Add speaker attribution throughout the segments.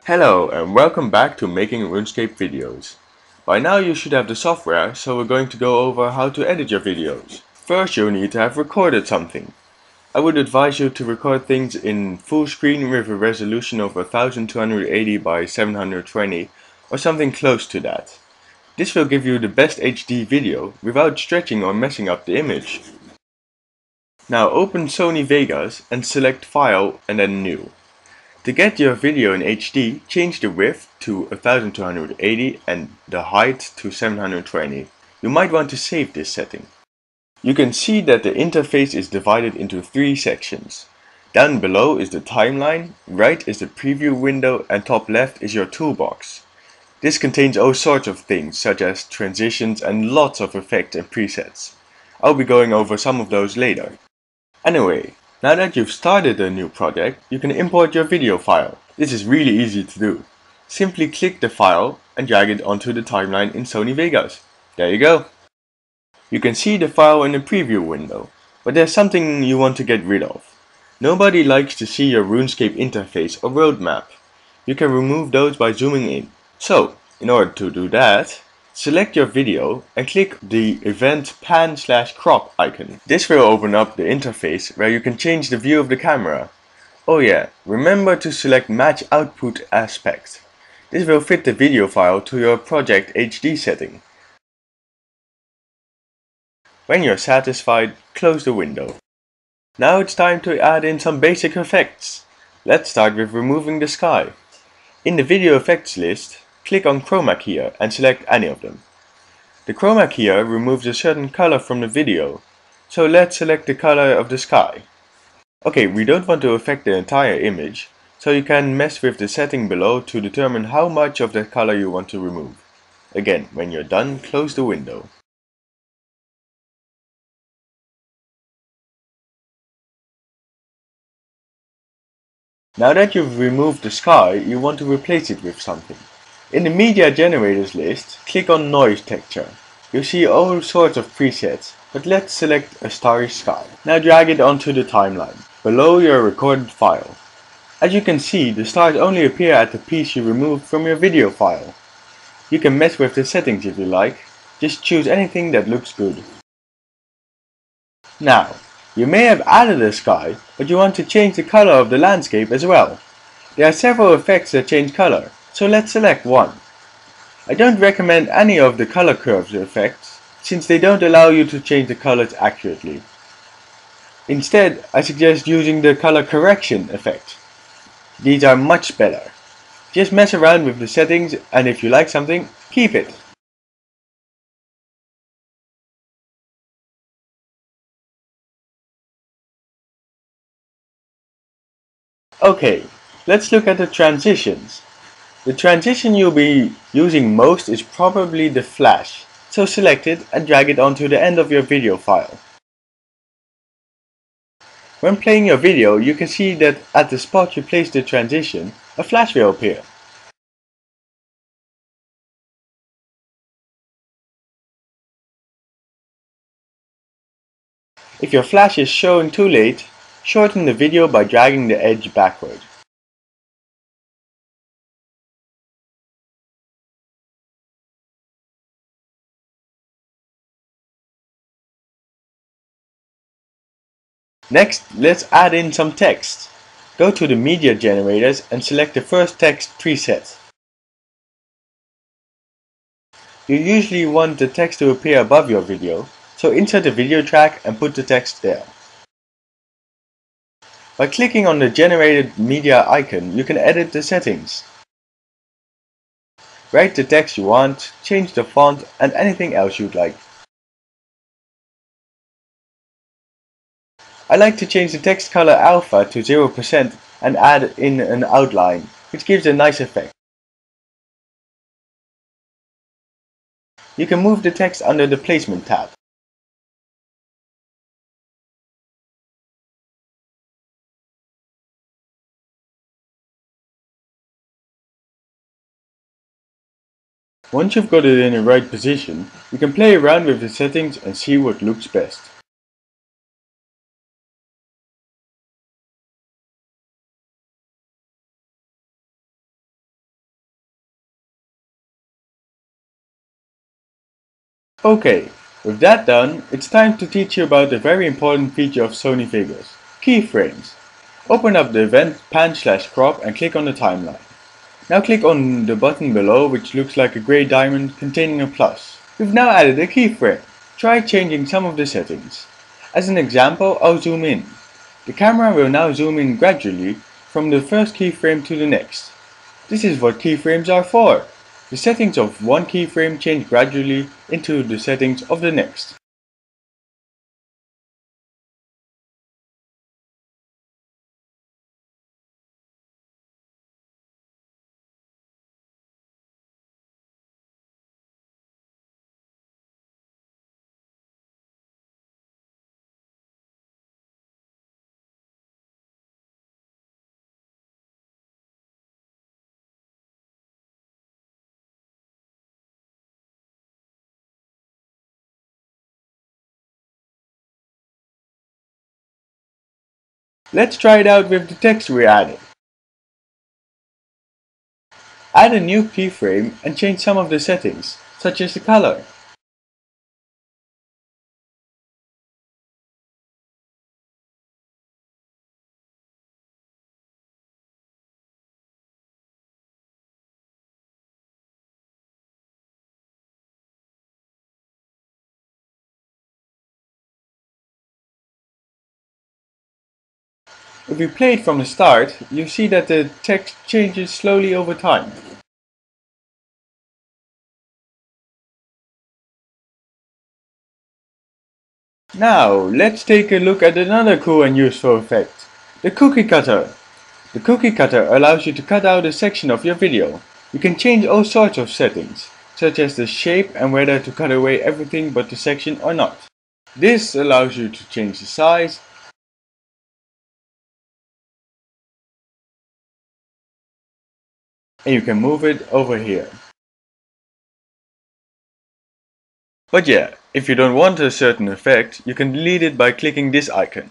Speaker 1: Hello and welcome back to making RuneScape videos. By now you should have the software, so we're going to go over how to edit your videos. First you'll need to have recorded something. I would advise you to record things in full screen with a resolution of 1280 by 720 or something close to that. This will give you the best HD video without stretching or messing up the image. Now open Sony Vegas and select File and then New. To get your video in HD, change the width to 1280 and the height to 720. You might want to save this setting. You can see that the interface is divided into 3 sections. Down below is the timeline, right is the preview window, and top left is your toolbox. This contains all sorts of things such as transitions and lots of effects and presets. I'll be going over some of those later. Anyway, now that you've started a new project, you can import your video file. This is really easy to do. Simply click the file and drag it onto the timeline in Sony Vegas. There you go. You can see the file in the preview window, but there's something you want to get rid of. Nobody likes to see your RuneScape interface or roadmap. You can remove those by zooming in. So, in order to do that, select your video and click the event pan/crop icon. This will open up the interface where you can change the view of the camera. Oh yeah, remember to select match output aspect. This will fit the video file to your project HD setting. When you're satisfied, close the window. Now it's time to add in some basic effects. Let's start with removing the sky. In the video effects list, click on chroma key and select any of them. The chroma key removes a certain color from the video, so let's select the color of the sky. Okay, we don't want to affect the entire image, so you can mess with the setting below to determine how much of that color you want to remove. Again, when you're done, close the window. Now that you've removed the sky, you want to replace it with something. In the media generators list, click on noise texture. You'll see all sorts of presets, but let's select a starry sky. Now drag it onto the timeline, below your recorded file. As you can see, the stars only appear at the piece you removed from your video file. You can mess with the settings if you like, just choose anything that looks good. Now, you may have added a sky, but you want to change the color of the landscape as well. There are several effects that change color. So let's select one. I don't recommend any of the color curves effects, since they don't allow you to change the colors accurately. Instead, I suggest using the color correction effect. These are much better. Just mess around with the settings, and if you like something, keep it. Okay, let's look at the transitions. The transition you'll be using most is probably the flash, so select it and drag it onto the end of your video file. When playing your video, you can see that at the spot you place the transition, a flash will appear. If your flash is showing too late, shorten the video by dragging the edge backward. Next, let's add in some text. Go to the media generators and select the first text preset. You usually want the text to appear above your video, so insert the video track and put the text there. By clicking on the generated media icon, you can edit the settings. Write the text you want, change the font, and anything else you'd like. I like to change the text color alpha to 0% and add in an outline, which gives a nice effect. You can move the text under the placement tab. Once you've got it in the right position, you can play around with the settings and see what looks best. Okay, with that done, it's time to teach you about a very important feature of Sony Vegas, keyframes. Open up the event pan/crop and click on the timeline. Now click on the button below which looks like a grey diamond containing a plus. We've now added a keyframe. Try changing some of the settings. As an example, I'll zoom in. The camera will now zoom in gradually from the first keyframe to the next. This is what keyframes are for. The settings of one keyframe change gradually into the settings of the next. Let's try it out with the text we added. Add a new keyframe and change some of the settings, such as the color. If we play it from the start, you see that the text changes slowly over time. Now, let's take a look at another cool and useful effect, the cookie cutter. The cookie cutter allows you to cut out a section of your video. You can change all sorts of settings, such as the shape and whether to cut away everything but the section or not. This allows you to change the size, and you can move it over here. But yeah, if you don't want a certain effect, you can delete it by clicking this icon.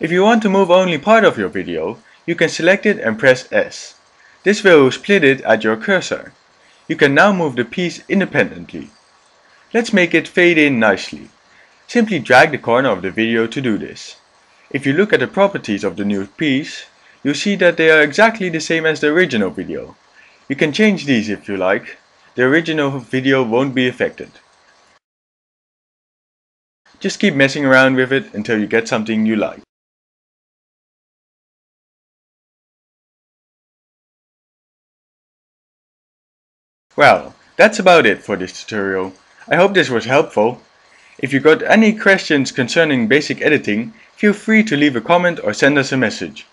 Speaker 1: If you want to move only part of your video, you can select it and press S. This will split it at your cursor. You can now move the piece independently. Let's make it fade in nicely. Simply drag the corner of the video to do this. If you look at the properties of the new piece, you'll see that they are exactly the same as the original video. You can change these if you like. The original video won't be affected. Just keep messing around with it until you get something you like. Well, that's about it for this tutorial. I hope this was helpful. If you got any questions concerning basic editing, feel free to leave a comment or send us a message.